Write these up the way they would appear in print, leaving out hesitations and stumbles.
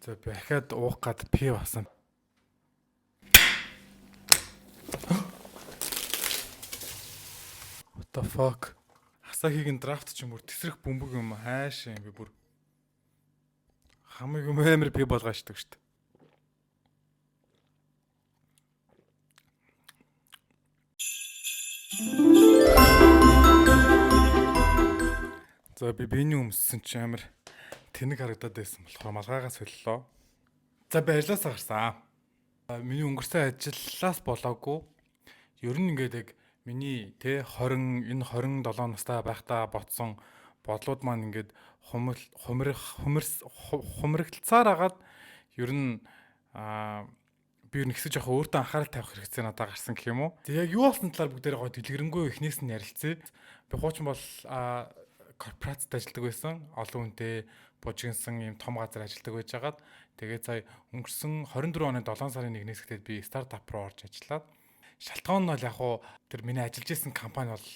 За би дахиад уух гад пи басан. What the fuck? Асахигийн драфт ч юм бүр тесрэх бөмбөг юм хайш юм би бүр хамаг юм амар пи болгоочдөг штт. За би биений өмссөн чи амар тэнэг харагдаад байсан болохоор малгайгаа солилоо. За би ажилласаа гарсан. Миний өнгөрсөн ажлаас болоогүй. Ер нь ингээд яг миний тэ 27 настай байхдаа ботсон бодлууд маань ингээд хумрагцаар агаад ер нь би ер нь хэсэж явах өөртөө анхаарал тавих хэрэгцээ надад гарсан гэх юм уу. Тэг яг юу болсон талаар бүгдээрээ гоо дэлгэрэнгүй эхнээс нь ярилцъя. Би хуучин бол корпорацид ажилладаг байсан. Олон хүнтэй бужигнсан ийм том газар ажилладаг байж хагаад тэгээд сая өнгөрсөн 24 оны 7 сарын 1-ээс эхлээд би стартап руу орж ажиллаад шалтгаан нь бол яг хуу тэр миний ажиллаж исэн компани бол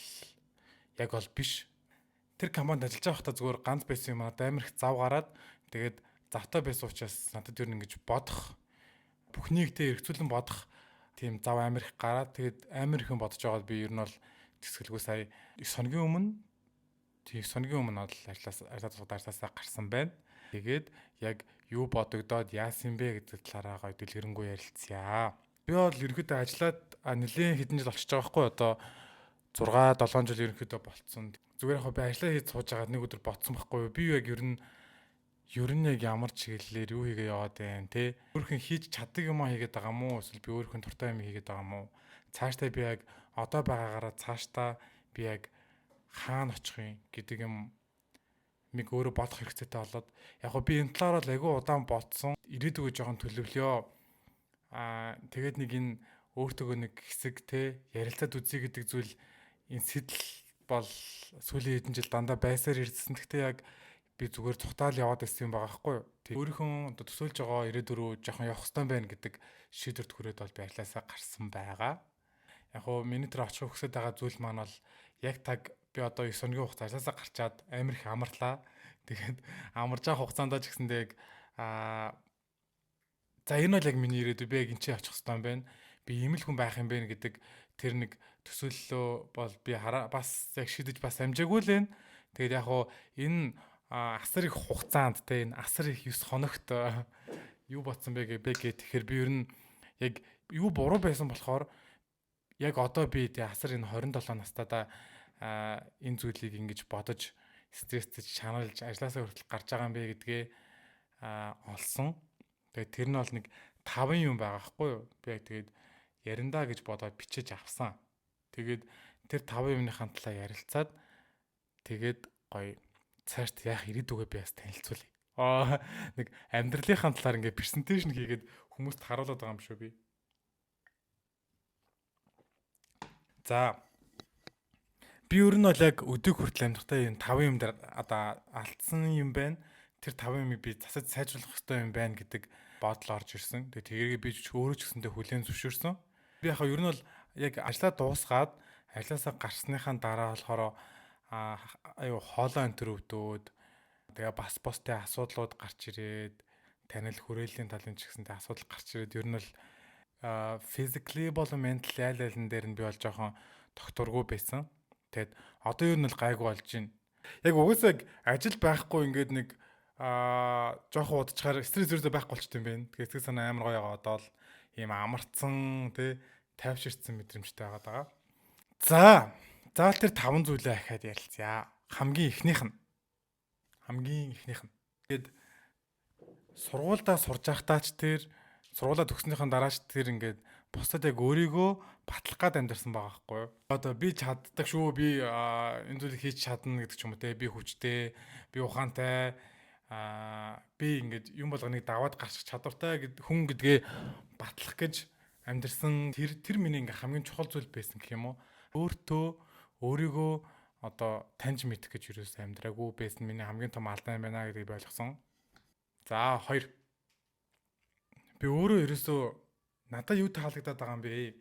яг бол биш. Тэр компанид ажиллаж байхдаа зүгээр ганц байсан юм надад амар их зав гараад тэгээд завтай байсан учраас надад ер нь ингэж бодох бүхнийг тэ эргцүүлэн бодох тийм зав амар их гараад тэгээд амар ихэн бодож байгаад би ер нь бол тэсгэлгүй сая сонигийн өмнө бол ажилласаа гарсан байна. Тэгээд яг юу бодогдоод яасан бэ гэдэг талаараа гоё дэлгэрэнгүй ярилцъя. Би бол ерөнхийдөө ажиллаад нэлээд хэдэн жил болчихж байгаа байхгүй одоо 6-7 жил ерөнхийдөө болцсон. Зүгээр яг би ажиллаа хийж сууж байгаад нэг өдөр бодсон байхгүй би яг ер нь яг ямар чиглэлээр юу хийгээ яваад байна те. Өөрхөн хийж чаддаг юм аа хийгээд байгаа мó эсвэл би өөрхөн туртай юм хийгээд байгаа мó. Цаашдаа би яг одоо байгаагаараа цаашдаа би яг хаана очих юм гэдэг юм миг өөрөө бодох хэрэгцээтэй болоод яг би энэ талаар л айгүй удаан бодсон. Ирээдүгөө жоохон төлөвлөё. Тэгээд нэг энэ өөртөөгөө нэг хэсэг те ярилцаад үзье гэдэг зүйл энэ сэтэл бол сүүлийн хэдэн жил дандаа байсаар ирсэн. Гэхдээ яг би зүгээр цухтаал яваад байсан юм байгаа байхгүй юу. Өөрийнхөө одоо төсөөлж байгаа ирээдүрөө жоохон явах хэрэгтэй байна гэдэг шийдвэрт хүрээд бол би ажилласаа гарсан байгаа. Яг хоо миний тэр очих хөсөд байгаа зүйл маань бол яг таг би одоо 9 өдрийн хугацаа ажилласаа гарчаад амар их амарлаа. Тэгээд амарж байгаа хугацаанд ч гэсэндээ яг за энэ бол яг миний ирээдүй би яг энэ чинь очих хэрэгтэй юм байна. Би ийм л хүн байх юм бэ гэдэг тэр нэг төсөөллөө бол би бас яг шийдэж бас амжаагүй л байна. Тэгээд яг хоо энэ асар их хугацаанд те энэ асар их 9 хоногт юу бодсон бэ гэхээр тэгэхээр би ер нь яг юу буруу байсан болохоор яг одоо би те асар энэ 27 настайдаа энэ зүйлийг ингэж бодож стресстэй чаналж ажилласаа хүртэл гарч байгаа юм бэ гэдгээ олсон. Тэгээд тэр нь бол нэг 5 юм байгаа хгүй юу. Би яг тэгээд яриндаа гэж бодоод бичиж авсан. Тэгээд тэр 5 юмныхаа талаа ярилцаад тэгээд гоё цаашд яах ирээдүгөө би бас танилцуулъя. Нэг амьдралынхаа талаар ингээ презентацийн хийгээд хүмүүст харуулдаг байгаа юм шүү би. За би ер нь бол яг өдөг хүртэл амьдрахтаа энэ 5 юм дээр одоо алдсан юм байна. Тэр 5 юмыг би засаж сайжруулах хэрэгтэй юм байна гэдэг бодол орж ирсэн. Тэгээд би өөрөө ч гэсэндээ хүлээн зөвшөөрсөн. Би яг ер нь бол яг ажлаа дуусгаад ажилласаа гарсныхаа дараа болохоор аюу хоолоо энэ өвдөөд тэгээ бас бостой асуудлууд гарч ирээд танил хүрээллийн талын ч гэсэндээ асуудал гарч ирээд ер нь бол physically болон mentally аль дээр нь би бол жоохон докторгүй байсан. Тэгэд одоо ер нь л гайгүй болж байна. Яг угсаа ажил байхгүй ингээд нэг жоохон удажгаар стресс зөрөө байхгүй болчтой юм байна. Тэгэхээр эцэг санаа амар гоё яваад бол ийм амарцсан тий тайвширцсан мэдрэмжтэй байгаа. За тэр 5 зүйлээ ахаад ярилцъя. Хамгийн эхнийх нь. Тэгээд сургуульдаа сурж байхдаа ч тэр сургуулаа төгснөхийн дараа ч тэр ингээд бусдад яг өөрийгөө батлах гад амьдэрсэн байгаа байхгүй юу. Одоо би чаддаг шүү, би энэ зүйлийг хийж чадна гэдэг ч юм уу те. Би хүчтэй, би ухаантай, би ингээд юм болгоныг даваад гарчих чадвартай гэд хүн гэдгээ батлах гэж амьдэрсэн. Тэр миний ингээд хамгийн чухал зүйл байсан гэх юм уу. Өөрийгөө одоо таньж мэдэх гэж юусэн амьдраагүй байсан миний хамгийн том алдаа юм байна гэдгийг ойлгосон. За 2. Би өөрөө ерөөсөө надад юу таалагдаад байгаа юм бэ?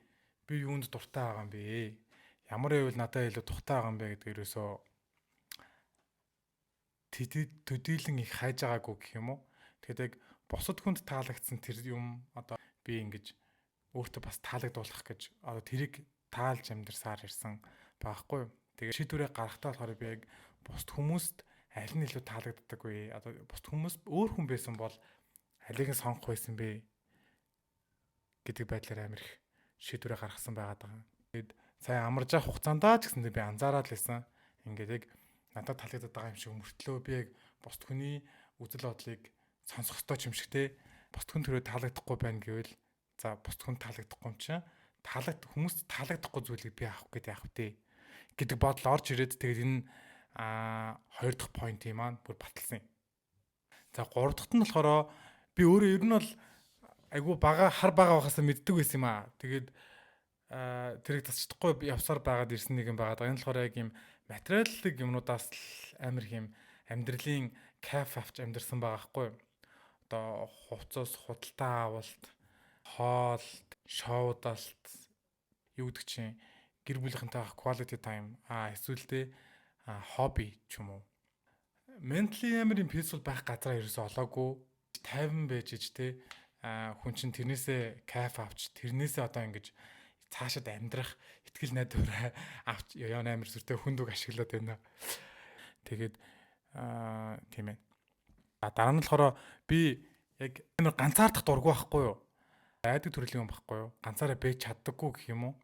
Би юунд дуртай байгаа юм бэ? Ямар байвал надад илүү тухтай байгаа юм бэ гэдэг ерөөсөө төдийлөн их хайж байгаагүй гэх юм уу. Тэгэхээр яг бусад хүнд таалагдсан тэр юм одоо би ингэж өөртөө бас таалагдуулах гэж одоо тэрийг таалж амьдрсаар ирсэн байхгүй юу. Тэгээ шийдвэрээ гаргахтаа болохоор би яг бусад хүмүүст аль нь илүү таалагддаг вэ? Одоо бусад хүмүүс өөр хүн байсан бол алийг нь сонгох байсан бэ гэдэг байдлаар амар их шийдвэрээ гаргасан байгаад байгаа. Тэгэд сая амарж явах хугацаандаа ч гэсэндээ би анзаараад л байсан. Ингээд яг надад таалагдаад байгаа юм шиг мөртлөө би яг бусад хүний үзэл бодлыг сонсох ёстой юм шиг те. Бусад хүн төрөө таалагдахгүй байна гэвэл за бусад хүн таалагдахгүй юм чинь хүмүүст таалагдахгүй зүйлийг би авах гэдэг яах вэ гэдэг бодол орж ирээд тэгээд энэ хоёр дахь поинтын маань бүр баталсан юм. За гурав дахьт нь болохоор би өөрөө ер нь бол айгу хар бага байхасаа мэддэг байсан юм аа. Тэгээд тэрийг тасчихдаггүй явсаар байгаад ирсэн нэг юм байгаад. Энэ болохоор яг юм материаллык юмнуудаас л амар их юм амьдралын кайф авч амьдэрсэн байгаа хгүй. Одоо хувцас, худалдаа авалт, хоол, шоудалт, юу гэдэг чинь гэр бүлийнхэнтэй quality time эсвэл тэ хобби ч юм уу. Ментали амар юм peaceful байх газараа ерөөсөө олоогүй. 50 байж ич тэ хүн чинь тэрнээсээ кайф авч тэрнээсээ одоо ингэж цаашаад амьдрах итгэл найдвараа авч явна амар сүртэй хүндүг ашиглаад байна. Тэгээд тийм ээ. Дараа нь болохоор би яг амар ганцаардах дурггүй байхгүй юу? Айдаг төрлийн юм байхгүй юу? Ганцаараа бэж чаддаггүй гэх юм уу?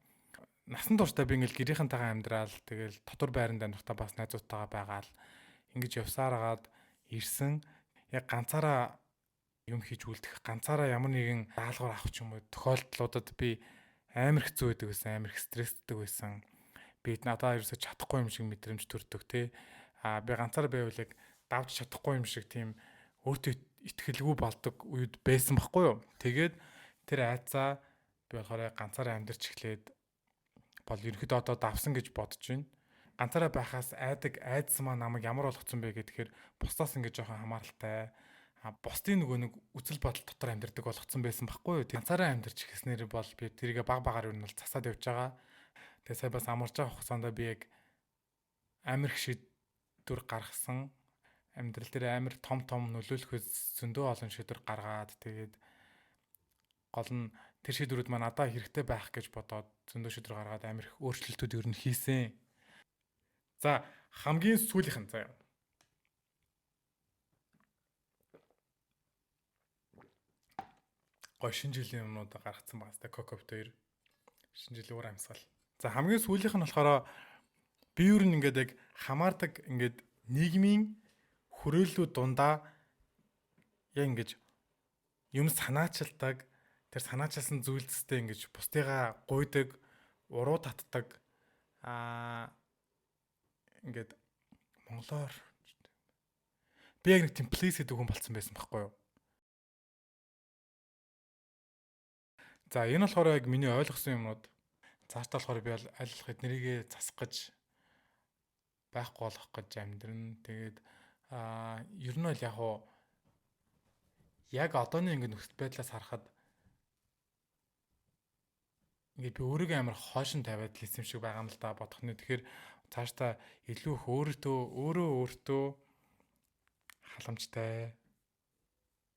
Насан туршдаа би ингээл гэрийнхэнтэйгээ амьдрал тэгэл дотор байранд амьдрахтаа бас найзуудтайгаа байгаал ингэж явсараад ирсэн. Яг ганцаараа юм хийж үлдэх, ганцаараа ямар нэгэн даалгавар авах ч юм уу тохиолдлуудад би амар хэцүү байдаг байсан, амар их стресстэй байсан. Би надад ерөөсөж чадахгүй юм шиг мэдрэмж төрдөг те. Би ганцаараа байвал яг давж чадахгүй юм шиг тийм өөртөө итгэлгүй болдог үед байсан байхгүй юу. Тэгээд тэр айцаа би болохоор ганцаараа амьдарч эхлээд бол ерөөхдөө одоо давсан гэж бодож байна. Ганцаараа байхаас айдаг айдас маа намайг ямар болгоцсон бэ гэхээр бусдаас ингэж жоохон хамааралтай. Бусдын нөгөө нэг үзэл бодол дотор амьдардаг болгоцсон байсан байхгүй юу. Ганцаараа амьдарч эхэлснээр бол би тэрийгэ баг ер нь бол засаад явж байгаа. Тэгээ сая бас амарч байгаа хугацаанд би яг амар их шийдвэр гаргасан. Амьдрал дээр амар том нөлөөлөхөс зөндөө олон шийдвэр гаргаад тэгээд гол нь тэр шийдвэрүүд маань надад хэрэгтэй байх гэж бодоод зөндөө шийдвэр гаргаад амар их өөрчлөлтүүд ер нь хийсэн. За хамгийн сүүлийнх нь заяа. Гой шинэ жилийн юмнуудаа гаргацсан байгаа сте Кокопт 2 шинэ жилийн уур амьсгал. За хамгийн сүүлийнх нь болохоор би ер нь ингээд яг хамаардаг ингээд нийгмийн хүрээллүүд дундаа яг ингэж юм санаачилдаг тэр санаачилсан зүйлстэй ингэж бусдыгаа гуйдаг, уруу татдаг ингээд монголоор би яг нэг темплейт гэдэг хүн болцсон байсан байхгүй юу. За энэ болохоор яг миний ойлгосон юмнууд. Цаашдаа болохоор би аль болох эднэрийгээ засах гэж байхгүй болох гэж амьдрын. Тэгээд ер нь бол яг одооны ингэ нөхцөл байдлаас харахад ингээд би өөрийгөө амар хойшин тавиад л исэн юм шиг байгаа юм л да бодох нь. Тэгэхээр цаашдаа илүү их өөртөө халамжтай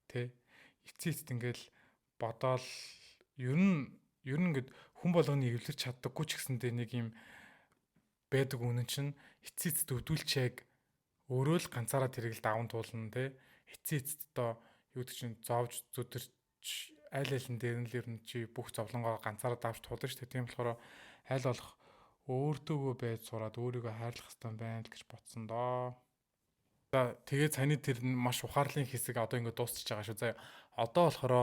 тэ эцэст ингээл бодоол ер нь ингээд хүн болгоны эвлэрч чаддаггүй ч гэсэндээ нэг юм байдаг үнэн чинь эцэст өвдүүлчээг өөрөө л ганцаараа тэрийг л даван туулна тэ эцэст одоо юу гэдэг чинь зовж зүдэрч аль дээр нь л ер нь чи бүх зовлонгоо ганцаараа давж туулна шүү дээ. Тийм болохоор аль болох өөртөөгөө байж сураад өөрийгөө хайрлах хэрэгтэй байна л гэж бодсон доо. За тэгээд саяны тэр маш ухаарлын хэсэг одоо ингээд дуусчихж байгаа шүү. За одоо болохоор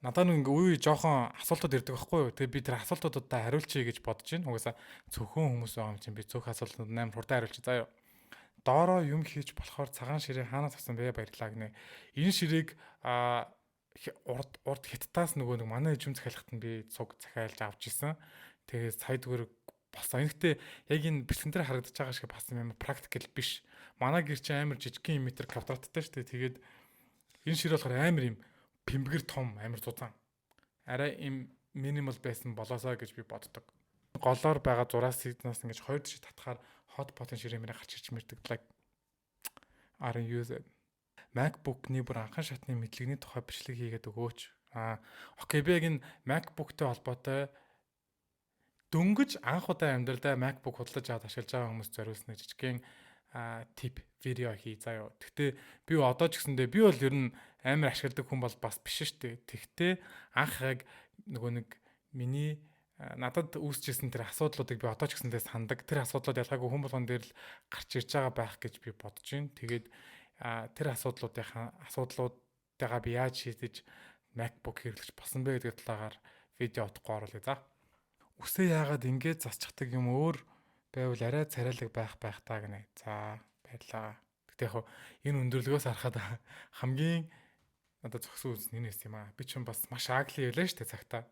надад нэг үе жоохон асуултууд ирдэг байхгүй юу. Тэгээд би тэр асуултуудаа хариулчихъя гэж бодож байна. Угаасаа цөөхөн хүмүүс байгаа юм чинь би цөөх асуултууд 8 хурдан хариулчих. За доороо юм хийж болохоор цагаан ширээ хаанаас авсан бэ? Баярлалаа гинэ. Энэ ширээг урд хятадаас нөгөө нэг манай эжим захиалгад нь би цуг захиалж авч исэн. Тэгээд сая төгрөг болсон. Гэхдээ яг энэ бэлтгэн дээр харагдаж байгаа шиг бас юм практикал биш. Манай гэр чинь амар жижигхэн метр квадраттай шүү дээ. Тэгээд энэ ширээ болохоор амар юм пимбгэр том амар зузаан. Арай юм минимал байсан болоосаа гэж би боддог. Голоор байгаа зураас сигнаас ингэж хоёр жишээ татхаар hot pot-ын ширээ мэрэ гарч ирж мэрдэг. Like are you use it? MacBook-ны бүр анхан шатны мэдлэгний тухай бичлэг хийгээд өгөөч. Окей, би яг энэ MacBook-тэй холбоотой дөнгөж анх удаа амьдралдаа MacBook худалдаж аваад ашиглаж байгаа хүмүүс зориулсан нэг жижигхэн тип видео хий заяа. Гэхдээ би одоо ч гэсэндээ би бол ер нь амар ашигладаг хүн бол бас биш шүү дээ. Тэгтээ анх яг нөгөө нэг миний надад үүсчихсэн тэр асуудлуудыг би одоо ч гэсэндээ сандаг. Тэр асуудлууд ялгаагүй хүн болгон дээр л гарч ирж байгаа байх гэж би бодож байна. Тэгээд тэр асуудлуудыгаа би яаж шийдэж MacBook хэрэглэж болсон бэ гэдэг талаагаар видео утгагүй оруулъя за. Үсээ яагаад ингэж засчихдаг юм өөр байвал арай царайлаг байх таа гинэ. За баярлаа. Гэтэ яг энэ өндөрлгөөс харахад хамгийн надад зөксөн үс нэнэс юм аа. Би ч бас маш агли байлаа шүү дээ цагтаа.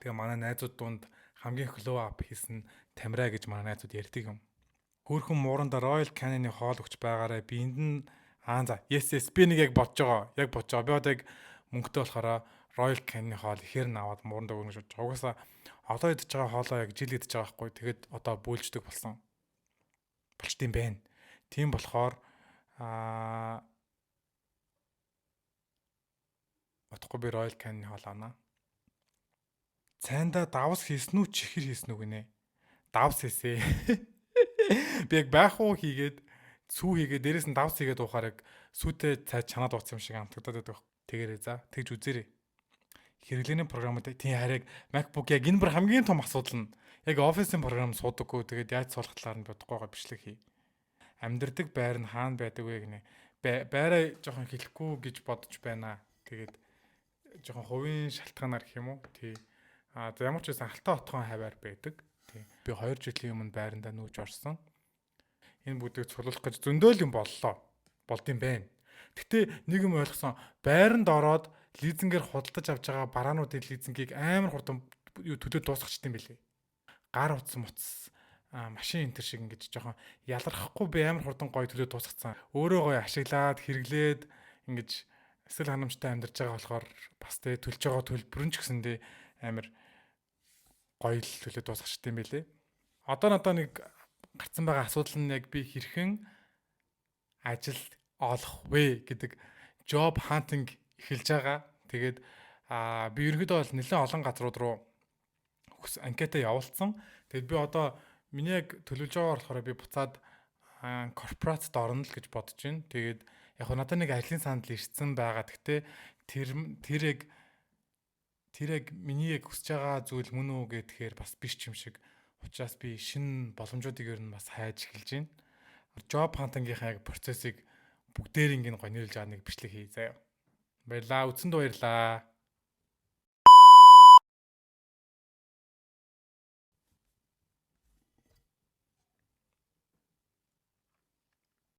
Тэгээ манай найзууд дунд хамгийн flow up хийсэн Тамира гэж манай найзууд ярьдаг юм. Хөөхөн мууранда Royal Canin-ы хоол өгч байгаарэ. Би энд нь yes би нэг яг бодож байгаа. Би одоо яг мөнгөтэй болохоор Royal Canin-ы хоол ихээр нь аваад мууранда өгнө гэж бодож байгаа. Угаасаа одоо идэж байгаа хоолоо яг жил идэж байгаа байхгүй. Тэгээд одоо бөөлждөг болсон. Болчтiin байна. Тийм болохоор утгагүй би Royal Canin-ы хоол авнаа. Цайнда давс хийсэн үү, чихэр хийсэн үү гинэ? Давс хийсэ. Би яг байх уу хийгээд сүү хийгээд дээрэс нь давс хийгээд уухаар яг сүүтэй цай чанаад ууцсан юм шиг амтагдаад байдаг. Тэгээрэй за. Тэгж үзээрэй. Хэрэглээний програмууд тийм харийг MacBook яг энэ бүр хамгийн том асуудал нь яг офисын програм суудаггүй. Тэгээд яаж суулгах талаар нь бодохгүй байгаа бичлэг хий. Амьдэрдэг байр нь хаана байдаг вэ гинэ? Байраа жоохон хэлэхгүй гэж бодож байна. Тэгээд жоохон хувийн шалтгаанаар гэх юм уу? Тий. За ямар ч байсан Алтан хотгон хаваар байдаг. Тий. Би 2 жилийн өмнө байрандаа нүүж орсон. Энэ бүгдийг цуглуулах гэж зөндөөл юм боллоо. Болдсон байна. Гэтэ нэг юм ойлгосон. Байранд ороод лизингээр худалдаж авч байгаа бараануудын лизингийг амар хурдан төлөө дуусгачихсан юм билээ. Гар утас машин энтер шиг ингэж жоохон ялрахгүй би амар хурдан гоё төлөө дуусгацсан. Өөрөө гоё ашиглаад хэрэглээд ингэж эсэл ханамжтай амьдарч байгаа болохоор бас тэ төлж байгаа төлбөр нь ч гэсэндээ амар гоё л төлөө дуусгачихсан юм билээ. Одоо надаа нэг гарцсан байгаа асуудал нь яг би хэрхэн ажил олох вэ гэдэг job hunting эхэлж байгаа. Тэгээд би ерөнхийдөө бол нэлээд олон газрууд руу анкета явуулсан. Тэгээд би одоо миний яг төлөвлөж байгаа болохоор би буцаад корпорацид орно л гэж бодож байна. Тэгээд яг надад нэг ажлын санал ирсэн байгаа. Гэхдээ тэр яг миний яг хүсэж байгаа зүйл мөн үү гэхээр бас биш юм шиг. Учираас би шинэ боломжуудыг ер нь бас хайж эхэлж байна. Job hunting-ийн яг процессыг бүгдээр ингэ гоё нийлж байгаа нэг бичлэг хий заяа. Баярлаа. Үтсэнд баярлаа.